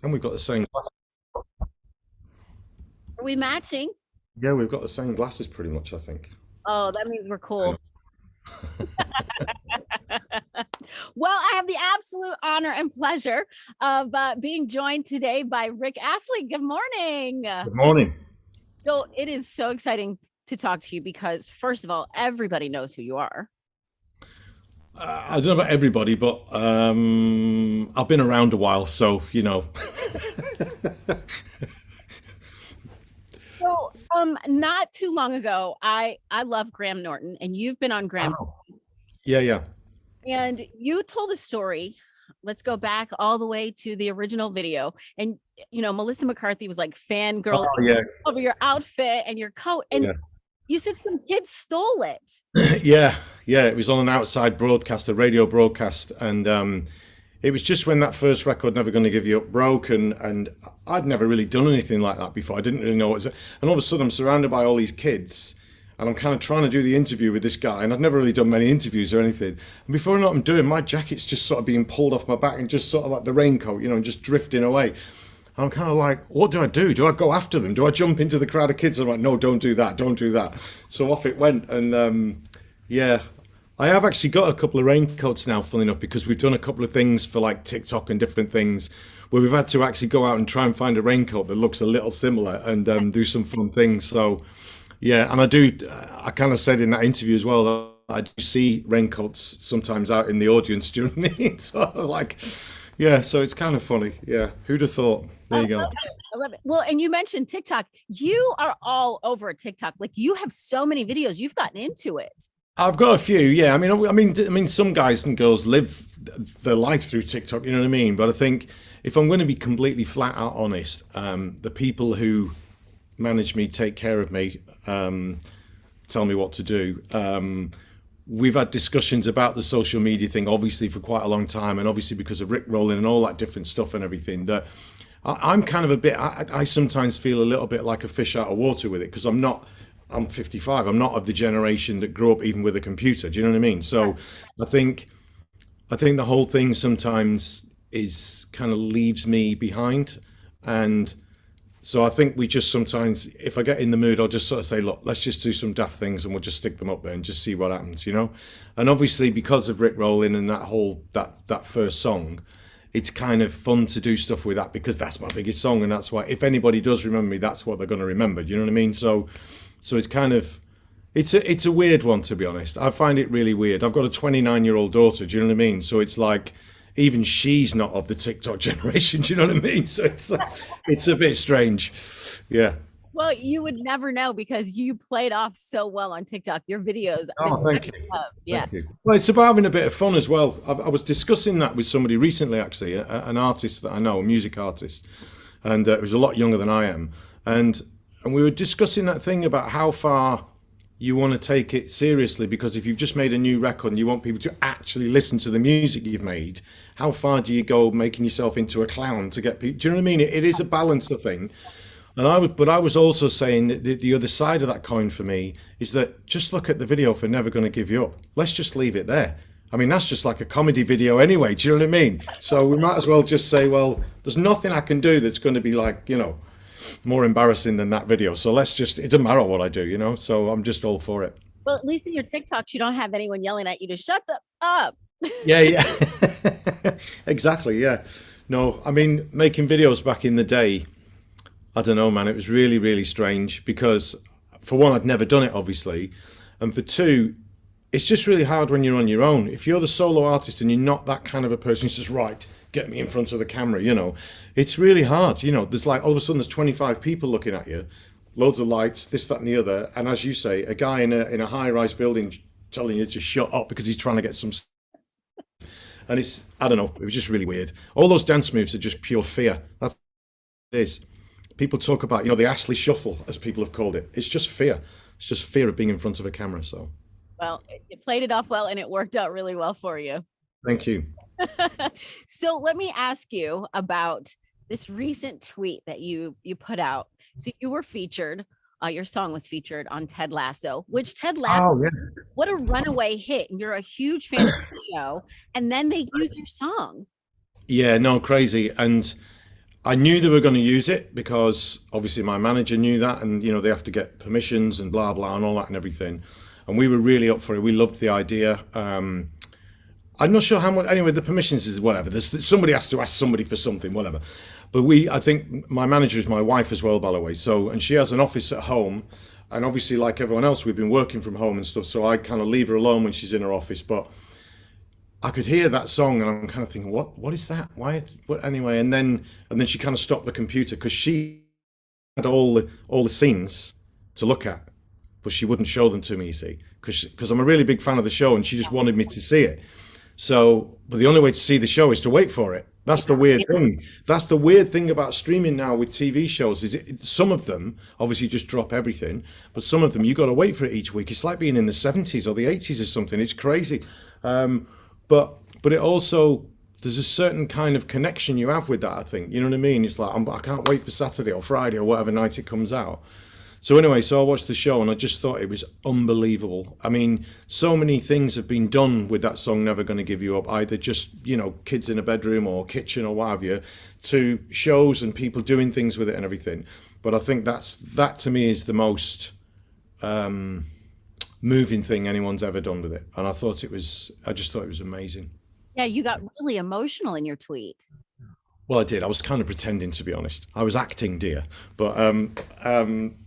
And we've got the same glasses. Are we matching? Yeah, we've got the same glasses pretty much, I think. Oh, that means we're I know. cool. Well, I have the absolute honor and pleasure of being joined today by Rick Astley. Good morning. Good morning. So it is so exciting to talk to you because, first of all, everybody knows who you are. I don't know about everybody, but I've been around a while, so you know. So, not too long ago, I love Graham Norton, and you've been on Graham, Oh, yeah, yeah. and you told a story. Let's go back all the way to the original video, and Melissa McCarthy was like fangirl Oh, yeah, over your outfit and your coat, and yeah. you said some kids stole it. Yeah, yeah. It was on an outside broadcast, a radio broadcast, and it was just when that first record, "Never Gonna Give You Up," broke, and I'd never really done anything like that before. I didn't really know what it was, and all of a sudden I'm surrounded by all these kids, and I'm kind of trying to do the interview with this guy, and I've never really done many interviews or anything. And before I know what I'm doing, my jacket's just sort of being pulled off my back and just sort of like the raincoat, and just drifting away. I'm kind of like, what do I do? Do I go after them? Do I jump into the crowd of kids? I'm like, no, don't do that, don't do that. So off it went, and yeah, I have actually got a couple of raincoats now, funny enough, because we've done a couple of things for like TikTok and different things where we've had to actually go out and try and find a raincoat that looks a little similar and do some fun things. So yeah, and I kind of said in that interview as well that I do see raincoats sometimes out in the audience. Do you know what I mean? So like, yeah, so it's kind of funny. Yeah, who'd have thought? I There you love go. it. I love it. Well, and you mentioned TikTok. You are all over TikTok. Like you have so many videos. You've gotten into it. I've got a few, yeah. I mean, some guys and girls live their life through TikTok. You know what I mean? But I think if I'm going to be completely flat out honest, the people who manage me, take care of me, tell me what to do. We've had discussions about the social media thing, obviously, for quite a long time, and obviously because of Rick rolling and all that different stuff and everything. That I'm kind of a bit. I sometimes feel a little bit like a fish out of water with it because I'm not. I'm 55. I'm not of the generation that grew up even with a computer. Do you know what I mean? So I think I think the whole thing sometimes is kind of leaves me behind, and so I think we just sometimes, if I get in the mood, I'll just sort of say, look, let's just do some daft things and we'll just stick them up there and just see what happens. And obviously because of Rick Rolling and that first song, it's kind of fun to do stuff with that because that's my biggest song and that's why if anybody does remember me, that's what they're going to remember. Do you know what I mean? So it's kind of it's a weird one to be honest. I find it really weird. I've got a 29-year-old daughter. Do you know what I mean? So it's like even she's not of the TikTok generation. Do you know what I mean? So it's a bit strange. Yeah. Well, you would never know because you played off so well on TikTok. Your videos, Oh, thank you. yeah. Thank you. Well, it's about having a bit of fun as well. I was discussing that with somebody recently, actually, an artist that I know, a music artist, and it was a lot younger than I am, and we were discussing that thing about how far you want to take it seriously because if you've just made a new record and you want people to actually listen to the music you've made, how far do you go making yourself into a clown to get people? Do you know what I mean? It is a balance of thing. But I was also saying that the other side of that coin for me is that just look at the video for Never Gonna Give You Up. Let's just leave it there. I mean, that's just like a comedy video anyway. Do you know what I mean? So we might as well just say, well, there's nothing I can do that's going to be like, more embarrassing than that video. So it doesn't matter what I do. So I'm just all for it. Well, at least in your TikToks, you don't have anyone yelling at you to shut the up. Yeah, yeah. Exactly, yeah. No, I mean, making videos back in the day, I don't know, man. It was really, really strange because, for one, I'd never done it, obviously, and for two, it's just really hard when you're on your own. If you're the solo artist and you're not that kind of a person who's just right, get me in front of the camera. It's really hard. There's like all of a sudden there's 25 people looking at you, loads of lights, this, that, and the other, and as you say, a guy in a high-rise building telling you to shut up because he's trying to get some. And I don't know, it was just really weird. All those dance moves are just pure fear. That's what it is. People talk about, the Astley shuffle, as people have called it. It's just fear. It's just fear of being in front of a camera. So Well, you played it off well and it worked out really well for you. thank you. So let me ask you about this recent tweet that you put out. So you were featured, your song was featured on Ted Lasso, which Ted Lasso, Oh yeah. what a runaway hit. And you're a huge fan of the show. And then they used your song. Yeah, no, crazy. And I knew they were going to use it because obviously my manager knew that, and they have to get permissions and blah blah and all that and everything. And we were really up for it. We loved the idea. I'm not sure how much. Anyway, the permissions is whatever. Somebody has to ask somebody for something, whatever. But I think my manager is my wife as well, by the way. So, and she has an office at home, and obviously, like everyone else, we've been working from home and stuff. So I kind of leave her alone when she's in her office. But I could hear that song, and I'm kind of thinking, what is that? Why? What? Anyway, and then she kind of stopped the computer because she had all the scenes to look at, but she wouldn't show them to me. You see, because I'm a really big fan of the show, and she just wanted me to see it. So, but the only way to see the show is to wait for it. That's the weird thing. That's the weird thing about streaming now with TV shows is some of them obviously just drop everything, but some of them you got to wait for it each week. It's like being in the 70s or the 80s or something. It's crazy. But it also there's a certain kind of connection you have with that. I think you know what I mean. It's like I can't wait for Saturday or Friday or whatever night it comes out. So anyway, so I watched the show and I just thought it was unbelievable. I mean, so many things have been done with that song, Never Gonna Give You Up, either just, kids in a bedroom or kitchen or what have you, to shows and people doing things with it and everything. But I think that to me is the most moving thing anyone's ever done with it. And I just thought it was amazing. Yeah, you got really emotional in your tweet. Well, I did. I was kind of pretending, to be honest. I was acting, dear. But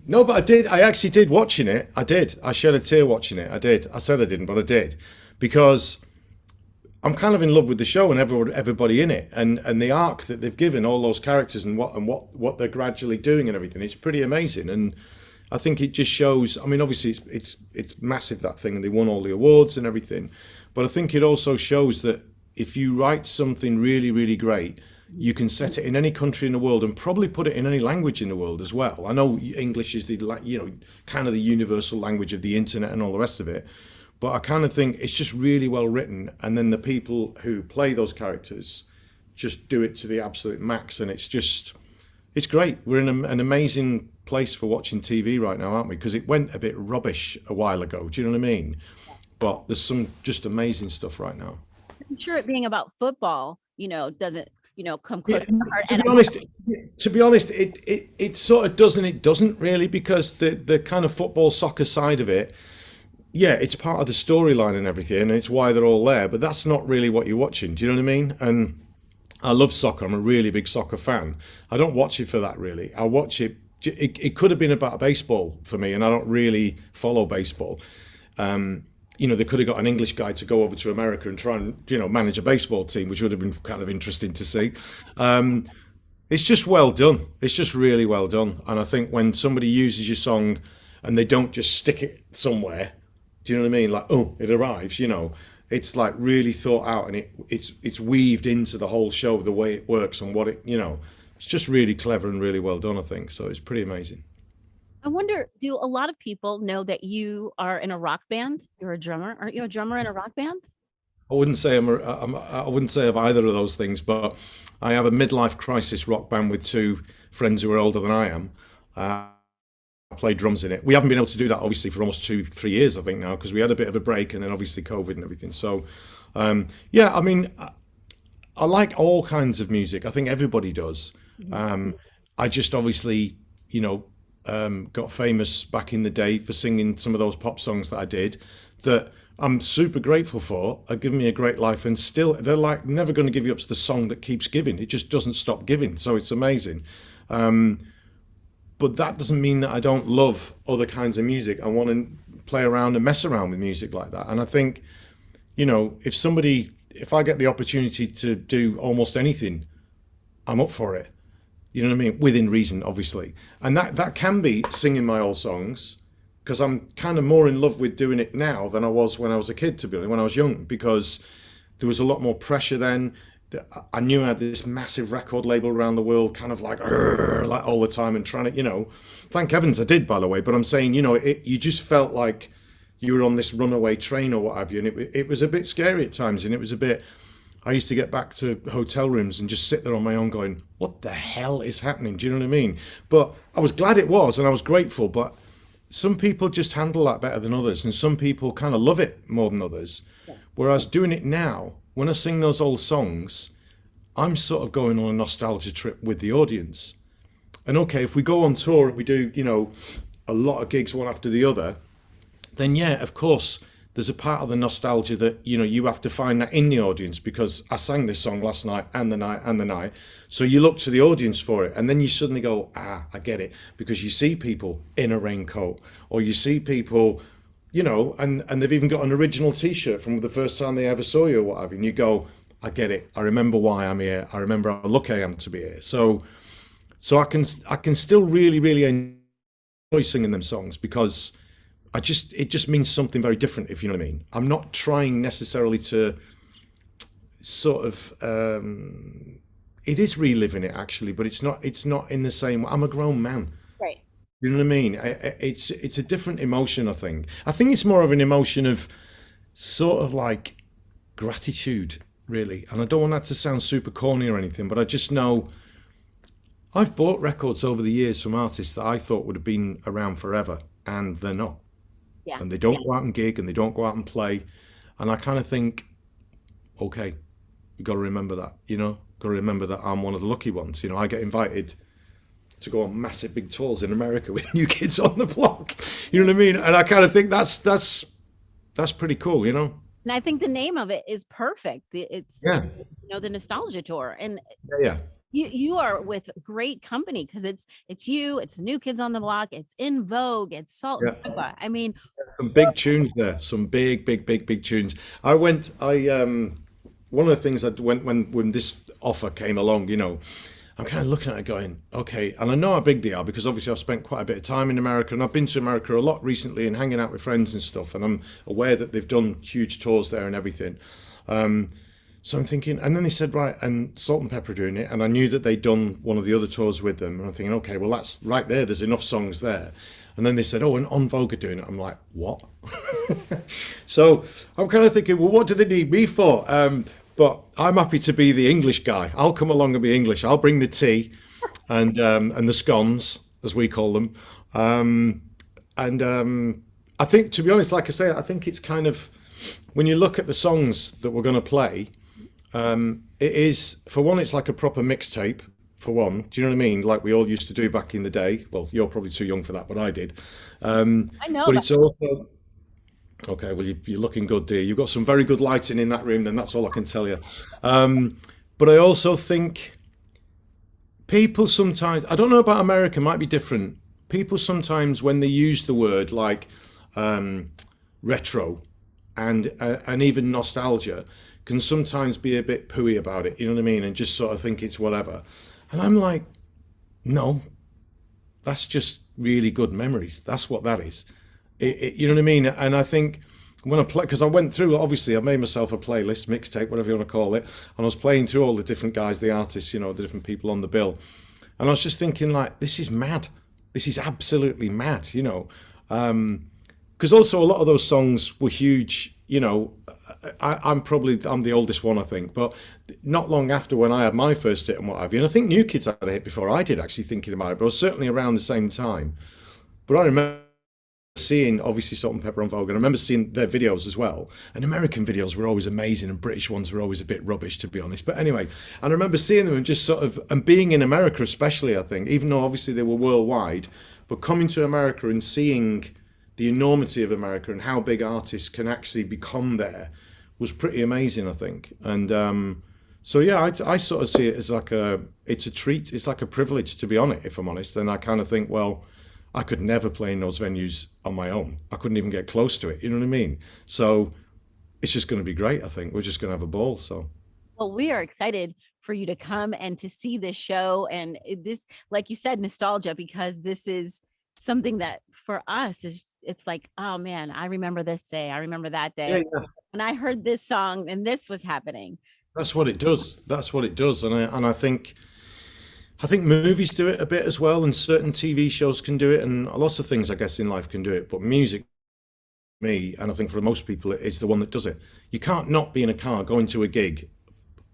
no, but I did. I actually did watching it. I did. I shed a tear watching it. I did. I said I didn't, but I did, because I'm kind of in love with the show and everybody in it, and the arc that they've given all those characters and what they're gradually doing and everything. It's pretty amazing, and I think it just shows. I mean, obviously it's massive, that thing, and they won all the awards and everything. But I think it also shows that if you write something really, really great, you can set it in any country in the world and probably put it in any language in the world as well. I know English is the kind of the universal language of the internet and all the rest of it, but I kind of think it's just really well written, and then the people who play those characters just do it to the absolute max, and it's great. We're in an amazing place for watching TV right now, aren't we? Because it went a bit rubbish a while ago. Do you know what I mean? But there's some just amazing stuff right now. I'm sure it being about football, doesn't come close Yeah, to the heart. to be honest, it sort of doesn't. It doesn't really, because the kind of football soccer side of it, yeah, it's part of the storyline and everything, and it's why they're all there. But that's not really what you're watching. Do you know what I mean? And I love soccer. I'm a really big soccer fan. I don't watch it for that really. I watch it. It could have been about baseball for me, and I don't really follow baseball. They could have got an English guy to go over to America and try and, manage a baseball team, which would have been kind of interesting to see. It's just well done. It's just really well done. And I think when somebody uses your song and they don't just stick it somewhere, do you know what I mean? Like, oh, it arrives, it's like really thought out, and it's weaved into the whole show, the way it works and what it's just really clever and really well done, I think. So it's pretty amazing. I wonder, do a lot of people know that you are in a rock band? You're a drummer. Aren't you a drummer in a rock band? I wouldn't say I wouldn't say of either of those things, but I have a midlife crisis rock band with two friends who are older than I am. I play drums in it. We haven't been able to do that obviously for almost 2-3 years, I think now, because we had a bit of a break, and then obviously COVID and everything. So, yeah, I mean, I like all kinds of music. I think everybody does. I just obviously, got famous back in the day for singing some of those pop songs that I did, that I'm super grateful for. Have given me a great life, and still they're like Never Gonna Give You Up's the song that keeps giving. It just doesn't stop giving. So it's amazing. But that doesn't mean that I don't love other kinds of music. I want to play around and mess around with music like that. And I think, if I get the opportunity to do almost anything, I'm up for it. You know what I mean? Within reason, obviously. And that can be singing my old songs, because I'm kind of more in love with doing it now than I was when I was a kid, to be honest, when I was young, because there was a lot more pressure then. I knew I had this massive record label around the world, kind of like all the time, and trying to, thank heavens I did, by the way. But I'm saying, you just felt like you were on this runaway train or what have you. And it was a bit scary at times. And it was a bit, I used to get back to hotel rooms and just sit there on my own going, what the hell is happening? Do you know what I mean? But I was glad it was, and I was grateful. But some people just handle that better than others, and some people kind of love it more than others. Yeah. Whereas doing it now, when I sing those old songs, I'm sort of going on a nostalgia trip with the audience. And okay, if we go on tour and we do, a lot of gigs one after the other, then yeah, of course, there's a part of the nostalgia that, you have to find that in the audience because I sang this song last night and the night and the night. So you look to the audience for it, and then you suddenly go, I get it, because you see people in a raincoat, or you see people, and they've even got an original T-shirt from the first time they ever saw you or whatever, and you go, I get it. I remember why I'm here. I remember how lucky I am to be here. So I can still really, really enjoy singing them songs because it just means something very different, if you know what I mean. I'm not trying necessarily to sort of it is reliving it actually, but it's not in the same. I'm a grown man. Right. You know what I mean? It's a different emotion, I think. I think it's more of an emotion of sort of like gratitude, really. And I don't want that to sound super corny or anything, but I just know I've bought records over the years from artists that I thought would have been around forever, and they're not. Yeah. And they don't go out and gig and they don't go out and play. And I kind of think, okay, you got to remember that, got to remember that I'm one of the lucky ones. I get invited to go on massive big tours in America with New Kids on the Block. You know what I mean? And I kind of think that's pretty cool, And I think the name of it is perfect. It's Yeah. The nostalgia tour, and Yeah. you are with great company because it's you, it's New Kids on the Block, it's Envogue, it's Salt-n-Pepa. I mean, Some big tunes there. Some big, big, big, big tunes. One of the things I went when this offer came along, I'm kind of looking at it going, okay, and I know how big they are because obviously I've spent quite a bit of time in America and I've been to America a lot recently and hanging out with friends and stuff, and I'm aware that they've done huge tours there and everything. So I'm thinking, and then they said, right, and Salt-n-Pepa are doing it, and I knew that they'd done one of the other tours with them, and I'm thinking, okay, well, that's right there, there's enough songs there. And then they said, oh, and Envogue are doing it. I'm like, what? So I'm kind of thinking, well, what do they need me for? But I'm happy to be the English guy. I'll come along and be English. I'll bring the tea and the scones, as we call them. I think, to be honest, like I say, I think it's kind of, when you look at the songs that we're going to play, it is, for one, it's like a proper mixtape, for one. Do you know what I mean? Like we all used to do back in the day. Well, you're probably too young for that, but I did. I know, But it's also, okay, well, you're looking good, dear. You've got some very good lighting in that room, then that's all I can tell you. But I also think people sometimes, I don't know about America, might be different. People sometimes, when they use the word like retro and even nostalgia, can sometimes be a bit pooey about it, you know what I mean? And just sort of think it's whatever. And I'm like, no, that's just really good memories. That's what that is. You know what I mean? And I think when I play, because I went through, obviously I made myself a playlist, mixtape, whatever you want to call it, and I was playing through all the different guys, the artists, the different people on the bill. And I was just thinking like, this is mad. This is absolutely mad, because also a lot of those songs were huge, I'm the oldest one, I think, but not long after when I had my first hit and what have you, and I think New Kids had a hit before I did, actually, thinking about it, but I was certainly around the same time. But I remember seeing, obviously, Salt-n-Pepa on Vogue, and I remember seeing their videos as well. And American videos were always amazing, and British ones were always a bit rubbish, to be honest. But anyway, and I remember seeing them and just sort of, and being in America especially, I think, even though obviously they were worldwide, but coming to America and seeing the enormity of America and how big artists can actually become there was pretty amazing, I think. And so yeah, I sort of see it as like it's a treat, it's like a privilege to be on it, if I'm honest. And I kind of think, well, I could never play in those venues on my own. I couldn't even get close to it, you know what I mean? So it's just going to be great, I think. We're just going to have a ball, so. Well, we are excited for you to come and to see this show. And this, like you said, nostalgia, because this is something that for us is, it's like, oh man, I remember this day. I remember that day. Yeah. When I heard this song and this was happening. That's what it does. That's what it does. And I think movies do it a bit as well, and certain TV shows can do it, and lots of things, I guess, in life can do it. But music, me, and I think for most people, it is the one that does it. You can't not be in a car going to a gig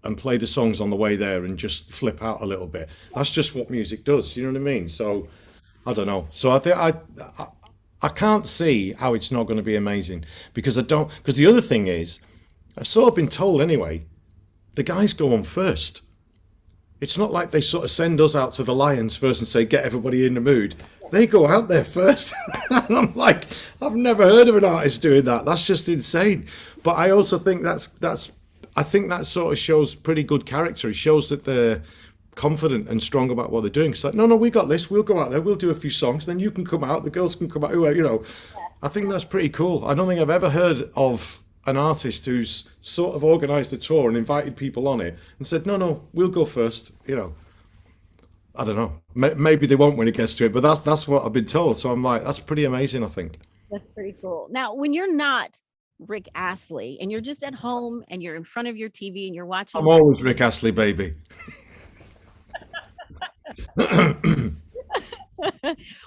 and play the songs on the way there and just flip out a little bit. That's just what music does. You know what I mean? So I don't know. So I think I can't see how it's not going to be amazing, because the other thing is, I've sort of been told anyway, the guys go on first. It's not like they sort of send us out to the Lions first and say, get everybody in the mood. They go out there first. And I'm like, I've never heard of an artist doing that. That's just insane. But I also think I think that sort of shows pretty good character. It shows that they're confident and strong about what they're doing. It's like, no, we got this. We'll go out there. We'll do a few songs. Then you can come out. The girls can come out. You know, I think that's pretty cool. I don't think I've ever heard of an artist who's sort of organised a tour and invited people on it and said, no, we'll go first. You know, I don't know. Maybe they won't when it gets to it, but that's what I've been told. So I'm like, that's pretty amazing, I think. That's pretty cool. Now, when you're not Rick Astley and you're just at home and you're in front of your TV and you're watching, I'm always Rick Astley, baby.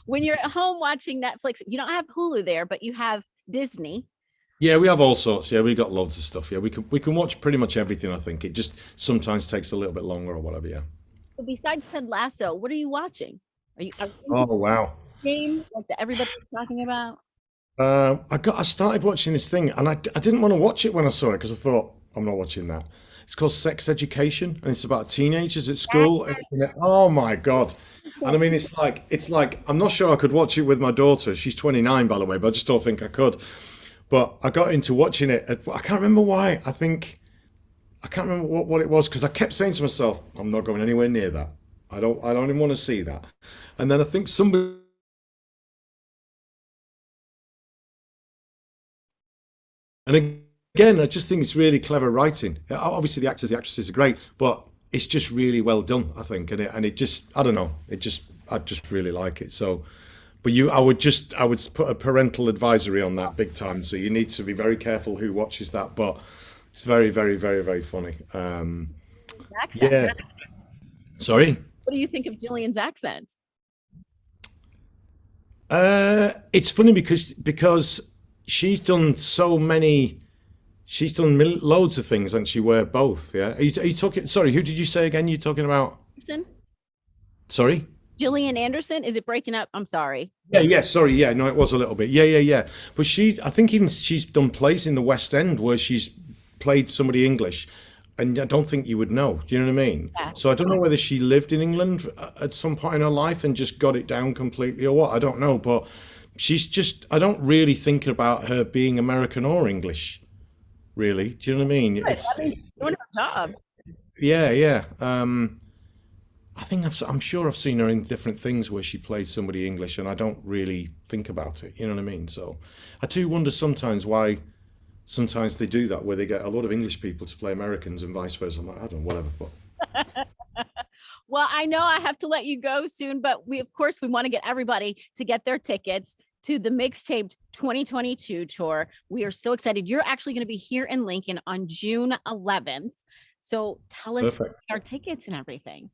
when you're at home watching Netflix, you don't have Hulu there, but you have Disney. Yeah, we have all sorts. Yeah, we got loads of stuff. Yeah, we can watch pretty much everything. I think it just sometimes takes a little bit longer or whatever. Yeah. So besides Ted Lasso, what are you watching? Are you Oh wow. game like that everybody's talking about? I started watching this thing and I didn't want to watch it when I saw it because I thought I'm not watching that. It's called Sex Education and it's about teenagers at school. Oh my God. And I mean, it's like I'm not sure I could watch it with my daughter. She's 29, by the way, but I just don't think I could. But I got into watching it. I can't remember why. I can't remember what it was because I kept saying to myself, I'm not going anywhere near that. I don't even want to see that. And then I think somebody, and again, I just think it's really clever writing. Obviously, the actors, the actresses are great, but it's just really well done, I think. And it just, I don't know, I just really like it. So, but I would put a parental advisory on that big time. So you need to be very careful who watches that. But it's very, very, very, very funny. Yeah. Sorry. What do you think of Jillian's accent? It's funny because she's done loads of things, and she wear both. Yeah. Are you talking? Sorry, who did you say again? You're talking about? Anderson? Sorry. Gillian Anderson? Is it breaking up? I'm sorry. Yeah. Sorry. Yeah. No, it was a little bit. Yeah. But I think even she's done plays in the West End where she's played somebody English, and I don't think you would know. Do you know what I mean? Yeah. So I don't know whether she lived in England at some point in her life and just got it down completely or what. I don't know, but I don't really think about her being American or English, really. Do you know what I mean? She's doing her job. Yeah. I think I'm sure I've seen her in different things where she plays somebody English, and I don't really think about it. You know what I mean? So I do wonder sometimes why. Sometimes they do that where they get a lot of English people to play Americans and vice versa. I'm like, I don't know, whatever. But Well, I know I have to let you go soon, but we want to get everybody to get their tickets to the Mixtape 2022 tour. We are so excited. You're actually going to be here in Lincoln on June 11th. So tell us our tickets and everything.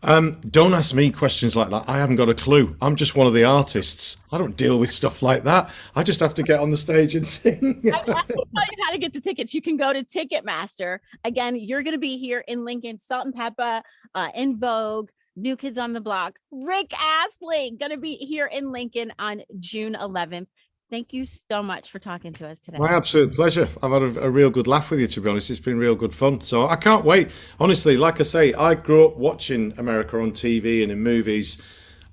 Don't ask me questions like that. I haven't got a clue. I'm just one of the artists. I don't deal with stuff like that. I just have to get on the stage and sing. I can tell you how to get the tickets. You can go to Ticketmaster. Again, you're going to be here in Lincoln, Salt-n-Pepa, Envogue, New Kids on the Block. Rick Astley going to be here in Lincoln on June 11th. Thank you so much for talking to us today. My absolute pleasure. I've had a real good laugh with you, to be honest. It's been real good fun. So I can't wait. Honestly, like I say, I grew up watching America on TV and in movies.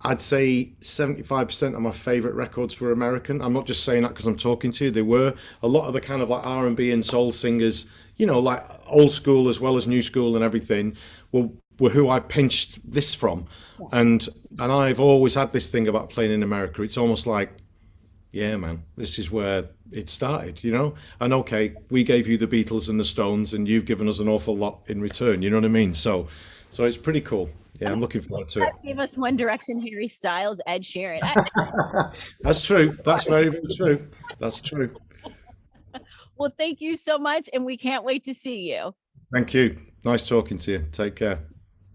I'd say 75% of my favorite records were American. I'm not just saying that because I'm talking to you. They were. A lot of the kind of like R&B and soul singers, you know, like old school as well as new school and everything, were who I pinched this from. And I've always had this thing about playing in America. It's almost like, yeah, man, this is where it started, you know? And okay, we gave you the Beatles and the Stones, and you've given us an awful lot in return, you know what I mean? So it's pretty cool. Yeah, I'm looking forward to it. Give us One Direction, Harry Styles, Ed Sheeran. That's true. That's very, very true. That's true. Well, thank you so much, and we can't wait to see you. Thank you. Nice talking to you. Take care.